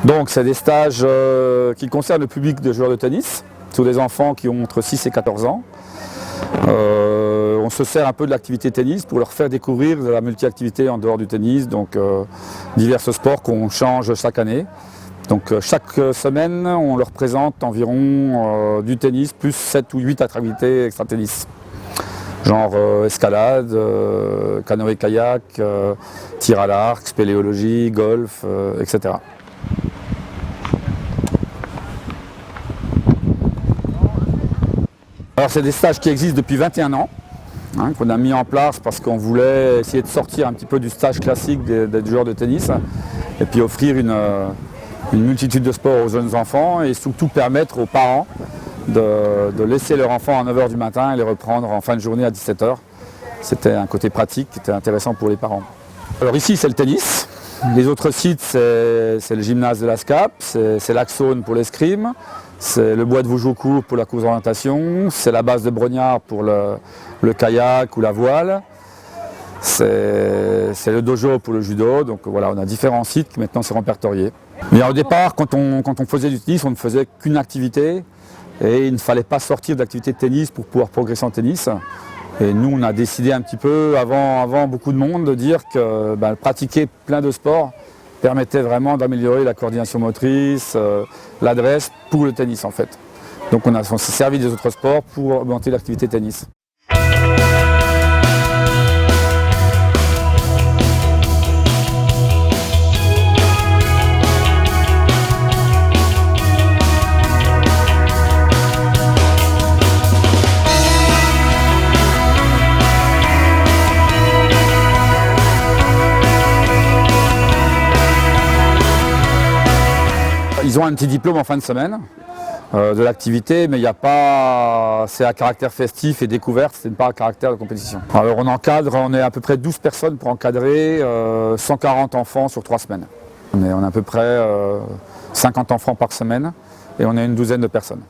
Donc c'est des stages qui concernent le public de joueurs de tennis, tous les enfants qui ont entre 6 et 14 ans. On se sert un peu de l'activité tennis pour leur faire découvrir de la multi-activité en dehors du tennis, donc divers sports qu'on change chaque année. Donc chaque semaine, on leur présente environ du tennis plus 7 ou 8 activités extra-tennis. Genre escalade, canoë-kayak, tir à l'arc, spéléologie, golf, etc. Alors c'est des stages qui existent depuis 21 ans, qu'on a mis en place parce qu'on voulait essayer de sortir un petit peu du stage classique des joueurs de tennis et puis offrir une multitude de sports aux jeunes enfants et surtout permettre aux parents de laisser leur enfant à 9 h du matin et les reprendre en fin de journée à 17 h. C'était un côté pratique qui était intéressant pour les parents. Alors ici c'est le tennis, les autres sites c'est le gymnase de la SCAP, c'est l'Axone pour l'escrime, c'est le bois de Vougeaucourt pour la course d'orientation, c'est la base de Brognard pour le kayak ou la voile, c'est le dojo pour le judo, donc voilà, on a différents sites qui maintenant sont répertoriés. Mais au départ, quand on faisait du tennis, on ne faisait qu'une activité et il ne fallait pas sortir d'activité de tennis pour pouvoir progresser en tennis. Et nous, on a décidé un petit peu, avant beaucoup de monde, de dire que pratiquer plein de sports permettait vraiment d'améliorer la coordination motrice, l'adresse pour le tennis en fait. Donc on s'est servi des autres sports pour augmenter l'activité tennis. Ils ont un petit diplôme en fin de semaine de l'activité, mais il n'y a pas, c'est à caractère festif et découverte, ce n'est pas à caractère de compétition. Alors on est à peu près 12 personnes pour encadrer 140 enfants sur 3 semaines. On a à peu près 50 enfants par semaine et on est une douzaine de personnes.